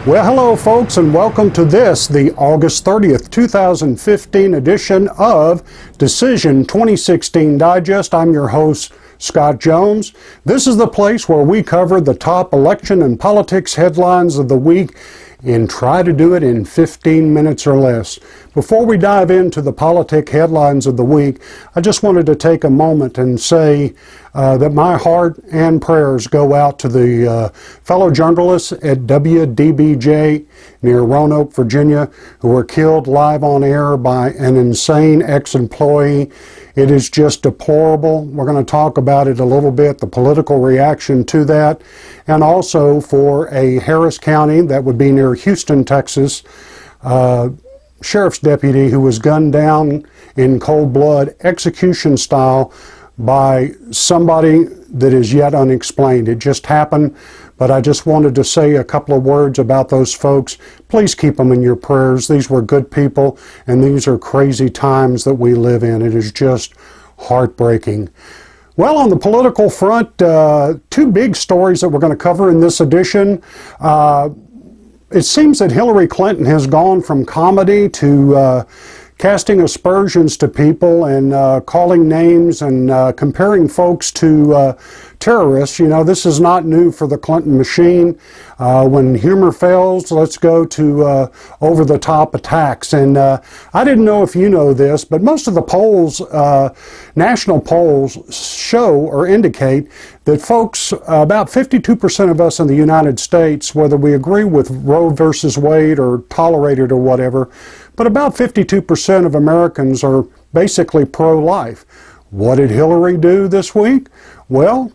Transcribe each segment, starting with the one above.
Well, hello folks, and welcome to this, the August 30th, 2015 edition of Decision 2016 Digest. I'm your host, Scott Jones. This is the place where we cover the top election and politics headlines of the week and try to do it in 15 minutes or less. Before we dive into the politic headlines of the week, I just wanted to take a moment and say that my heart and prayers go out to the fellow journalists at WDBJ near Roanoke, Virginia, who were killed live on air by an insane ex-employee. It is just deplorable. We're going to talk about it a little bit, the political reaction to that, and also for a Harris County, that would be near Houston, Texas, sheriff's deputy who was gunned down in cold blood, execution style, by somebody that is yet unexplained. It just happened, but I just wanted to say a couple of words about those folks. Please keep them in your prayers. These were good people, and these are crazy times that we live in. It is just heartbreaking. Well, on the political front, two big stories that we're going to cover in this edition. It seems that Hillary Clinton has gone from comedy to casting aspersions to people and calling names and comparing folks to terrorists. You know, this is not new for the Clinton machine. When humor fails, let's go to over-the-top attacks. And I didn't know if you know this, but most of the polls, national polls, show or indicate that folks, about 52% of us in the United States, whether we agree with Roe versus Wade or tolerate it or whatever, but about 52% of Americans are basically pro-life. What did Hillary do this week? Well,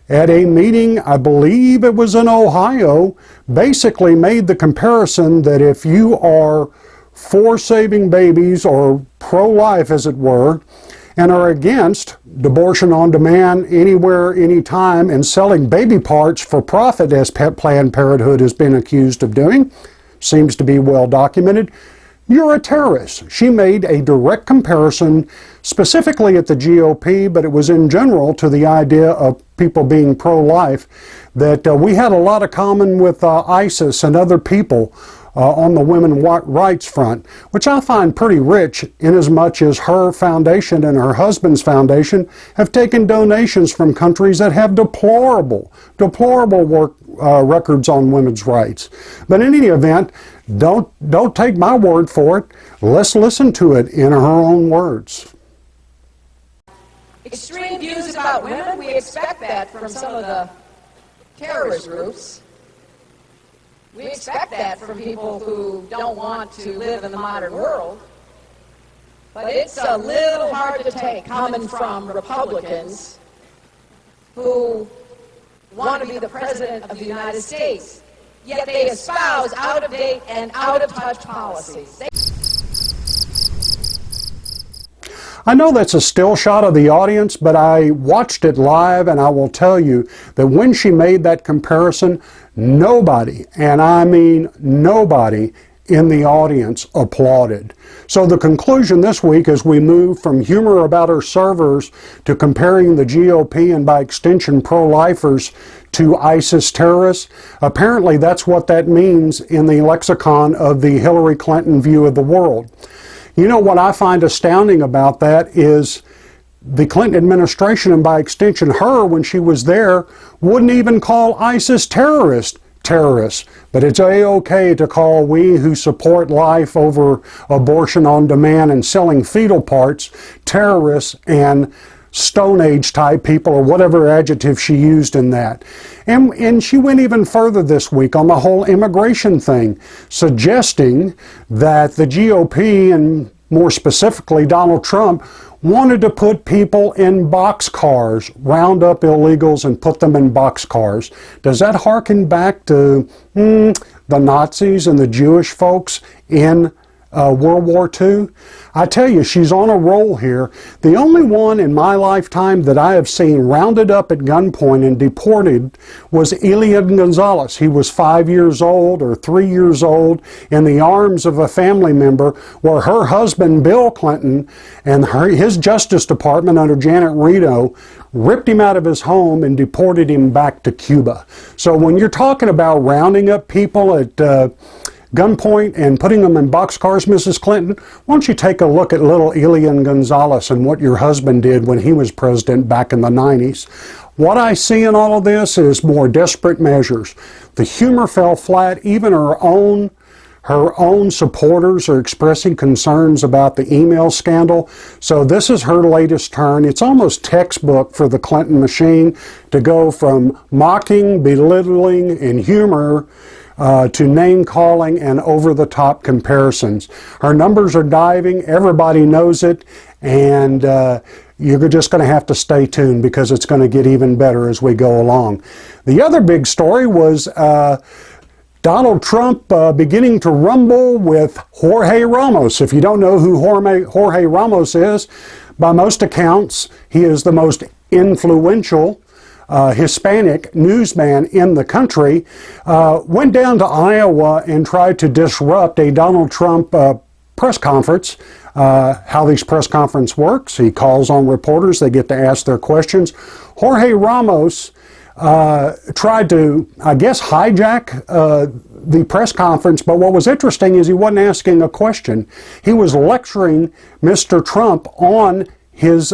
at a meeting, I believe it was in Ohio, basically made the comparison that if you are for saving babies or pro-life, as it were, and are against abortion on demand anywhere, anytime, and selling baby parts for profit, as Planned Parenthood has been accused of doing, seems to be well documented, you're a terrorist. She made a direct comparison, specifically at the GOP, but it was in general to the idea of people being pro-life, that we had a lot of common with ISIS and other people on the women's rights front, which I find pretty rich, in as much as her foundation and her husband's foundation have taken donations from countries that have deplorable records on women's rights. But in any event, don't take my word for it. Let's listen to it in her own words. Extreme views about women, we expect that from some of the terrorist groups. We expect that from people who don't want to live in the modern world. But it's a little hard to take, coming from Republicans who want to be the President of the United States, yet they espouse out-of-date and out-of-touch policies. I know that's a still shot of the audience, but I watched it live, and I will tell you that when she made that comparison, nobody, and I mean nobody, in the audience applauded. So the conclusion this week, as we move from humor about her servers to comparing the GOP and by extension pro-lifers to ISIS terrorists, apparently that's what that means in the lexicon of the Hillary Clinton view of the world. You know what I find astounding about that is the Clinton administration, and by extension her, when she was there, wouldn't even call ISIS terrorists. But it's a-okay to call we who support life over abortion on demand and selling fetal parts terrorists and Stone Age type people, or whatever adjective she used in that. And she went even further this week on the whole immigration thing, suggesting that the GOP, and more specifically Donald Trump, wanted to put people in boxcars, round up illegals and put them in boxcars. Does that harken back to the Nazis and the Jewish folks in World War II. I tell you, she's on a roll here. The only one in my lifetime that I have seen rounded up at gunpoint and deported was Elian Gonzalez. He was 5 years old or 3 years old in the arms of a family member, where her husband, Bill Clinton, and his Justice Department under Janet Reno ripped him out of his home and deported him back to Cuba. So when you're talking about rounding up people at gunpoint and putting them in boxcars, Mrs. Clinton, why don't you take a look at little Elian Gonzalez and what your husband did when he was president back in the 90s. What I see in all of this is more desperate measures. The humor fell flat. Even her own supporters are expressing concerns about the email scandal. So this is her latest turn. It's almost textbook for the Clinton machine to go from mocking, belittling, and humor to name-calling and over-the-top comparisons. Her numbers are diving. Everybody knows it. And you're just going to have to stay tuned, because it's going to get even better as we go along. The other big story was Donald Trump beginning to rumble with Jorge Ramos. If you don't know who Jorge Ramos is, by most accounts, he is the most influential Hispanic newsman in the country, went down to Iowa and tried to disrupt a Donald Trump press conference. How these press conference works: he calls on reporters, they get to ask their questions. Jorge Ramos tried to, I guess, hijack the press conference, but what was interesting is he wasn't asking a question. He was lecturing Mr. Trump on his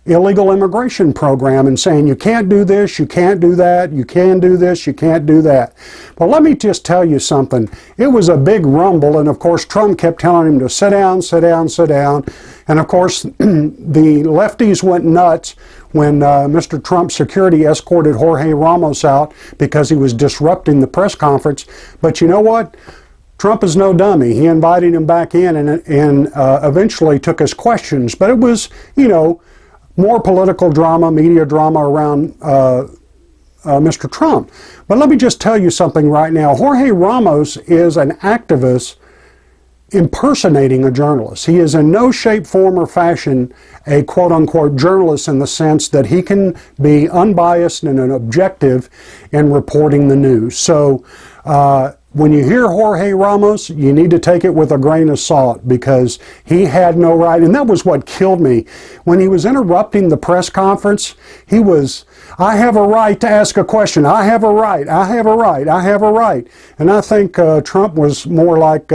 illegal immigration program and saying, you can't do this, you can't do that, you can do this, you can't do that. Well, let me just tell you something. It was a big rumble, and of course Trump kept telling him to sit down, sit down, sit down. And of course the lefties went nuts when Mr. Trump's security escorted Jorge Ramos out because he was disrupting the press conference. But you know what? Trump is no dummy. He invited him back in and eventually took his questions. But it was, you know, more political drama, media drama around Mr. Trump. But let me just tell you something right now. Jorge Ramos is an activist impersonating a journalist. He is in no shape, form, or fashion a quote-unquote journalist, in the sense that he can be unbiased and objective in reporting the news. So when you hear Jorge Ramos, you need to take it with a grain of salt, because he had no right. And that was what killed me. When he was interrupting the press conference, he was, I have a right to ask a question. I have a right. I have a right. I have a right. And I think Trump was more like,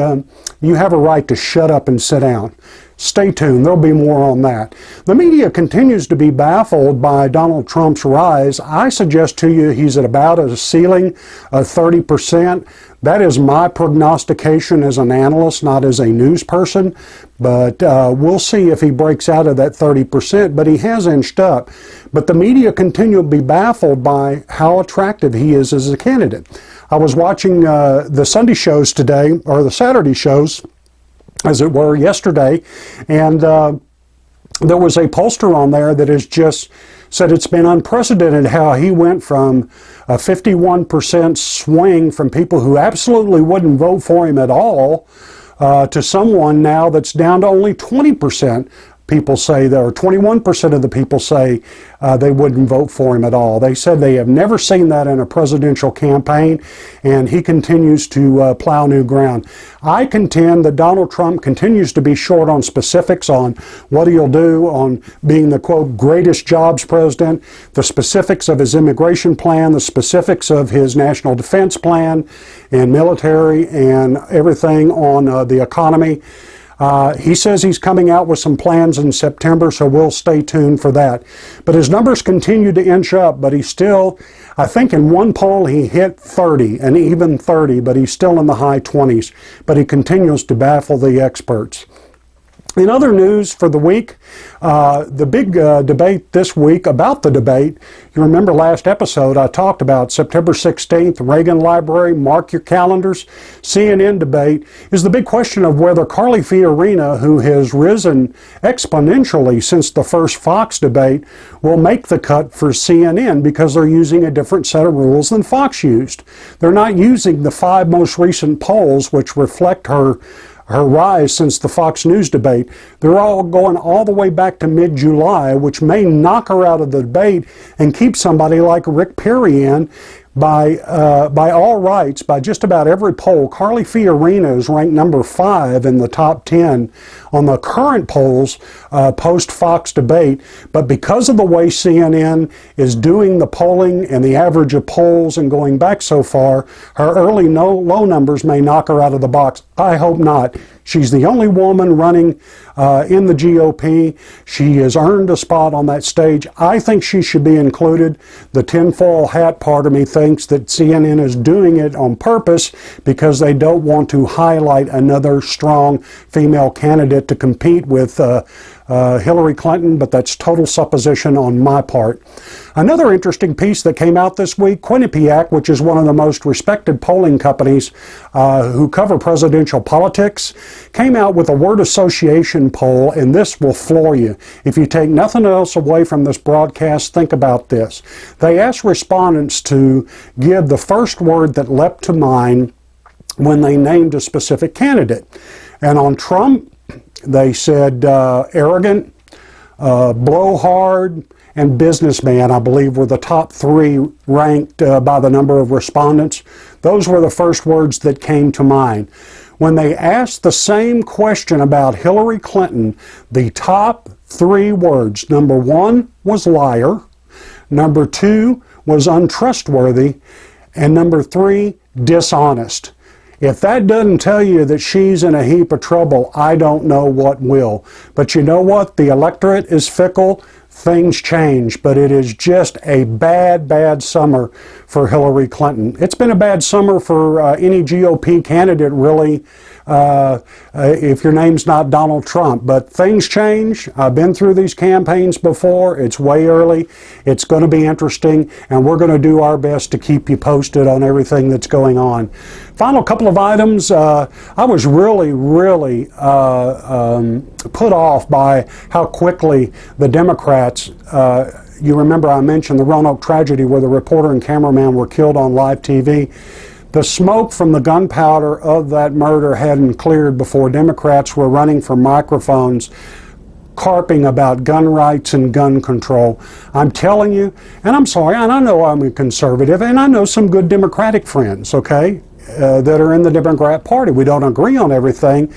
you have a right to shut up and sit down. Stay tuned. There'll be more on that. The media continues to be baffled by Donald Trump's rise. I suggest to you he's at about a ceiling of 30%. That is my prognostication as an analyst, not as a news person. But we'll see if he breaks out of that 30%. But he has inched up. But the media continue to be baffled by how attractive he is as a candidate. I was watching the Sunday shows today, or the Saturday shows, as it were, yesterday, and there was a pollster on there that has just said it's been unprecedented how he went from a 51% swing from people who absolutely wouldn't vote for him at all to someone now that's down to only 20%. People say that, or 21% of the people say they wouldn't vote for him at all. They said they have never seen that in a presidential campaign, and he continues to plow new ground. I contend that Donald Trump continues to be short on specifics on what he'll do on being the, quote, greatest jobs president, the specifics of his immigration plan, the specifics of his national defense plan and military, and everything on the economy. He says he's coming out with some plans in September, so we'll stay tuned for that. But his numbers continue to inch up, but he's still, I think in one poll he hit 30, and even 30, but he's still in the high 20s. But he continues to baffle the experts. In other news for the week, the big debate this week about the debate, you remember last episode I talked about September 16th, Reagan Library, mark your calendars, CNN debate, is the big question of whether Carly Fiorina, who has risen exponentially since the first Fox debate, will make the cut for CNN, because they're using a different set of rules than Fox used. They're not using the 5 most recent polls, which reflect her her rise since the Fox News debate. They're all going all the way back to mid-July, which may knock her out of the debate and keep somebody like Rick Perry in. By all rights, by just about every poll, Carly Fiorina is ranked number 5 in the top 10 on the current polls post-Fox debate. But because of the way CNN is doing the polling and the average of polls and going back so far, her early low numbers may knock her out of the box. I hope not. She's the only woman running in the GOP. She has earned a spot on that stage. I think she should be included. The tinfoil hat part of me thinks that CNN is doing it on purpose because they don't want to highlight another strong female candidate to compete with Hillary Clinton, but that's total supposition on my part. Another interesting piece that came out this week, Quinnipiac, which is one of the most respected polling companies who cover presidential politics, came out with a word association poll, and this will floor you. If you take nothing else away from this broadcast, think about this. They asked respondents to give the first word that leapt to mind when they named a specific candidate. And on Trump, they said arrogant, blowhard, and businessman, I believe, were the top 3 ranked by the number of respondents. Those were the first words that came to mind. When they asked the same question about Hillary Clinton, the top 3 words, number 1 was liar, number 2 was untrustworthy, and number 3, dishonest. If that doesn't tell you that she's in a heap of trouble, I don't know what will. But you know what? The electorate is fickle. Things change, but it is just a bad, bad summer for Hillary Clinton. It's been a bad summer for any GOP candidate, really, if your name's not Donald Trump. But things change. I've been through these campaigns before. It's way early. It's going to be interesting, and we're going to do our best to keep you posted on everything that's going on. Final couple of items. I was really put off by how quickly the Democrats, you remember I mentioned the Roanoke tragedy where the reporter and cameraman were killed on live TV. The smoke from the gunpowder of that murder hadn't cleared before Democrats were running for microphones carping about gun rights and gun control. I'm telling you, and I'm sorry, and I know I'm a conservative, and I know some good Democratic friends, okay, that are in the Democrat Party. We don't agree on everything,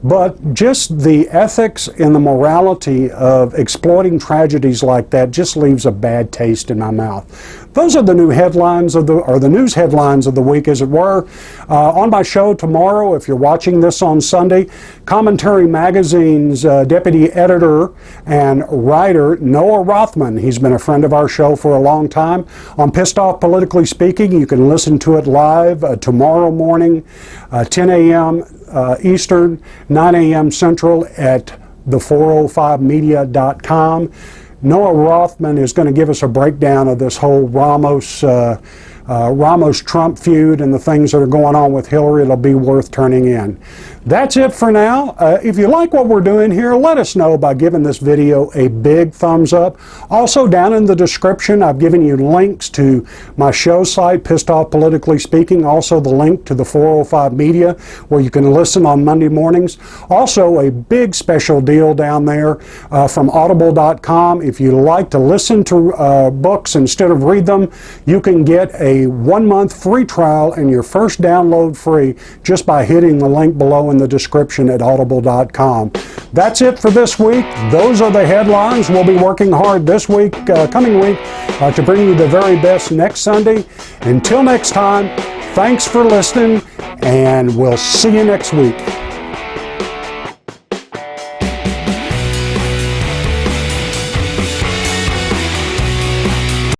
but just the ethics and the morality of exploiting tragedies like that just leaves a bad taste in my mouth. Those are the new headlines of the news headlines of the week, as it were. On my show tomorrow, if you're watching this on Sunday, Commentary Magazine's deputy editor and writer Noah Rothman. He's been a friend of our show for a long time. On Pissed Off Politically Speaking, you can listen to it live tomorrow morning, 10 a.m. Eastern, 9 a.m. Central at the405media.com. Noah Rothman is going to give us a breakdown of this whole Ramos-Trump feud and the things that are going on with Hillary. It'll be worth turning in. That's it for now. If you like what we're doing here, let us know by giving this video a big thumbs up. Also, down in the description, I've given you links to my show site, Pissed Off Politically Speaking, also the link to the 405 Media, where you can listen on Monday mornings. Also, a big special deal down there from audible.com. If you like to listen to books instead of read them, you can get a 1-month free trial and your first download free just by hitting the link below in the description at audible.com. That's it for this week. Those are the headlines. We'll be working hard this week, coming week, to bring you the very best next Sunday. Until next time, thanks for listening, and we'll see you next week.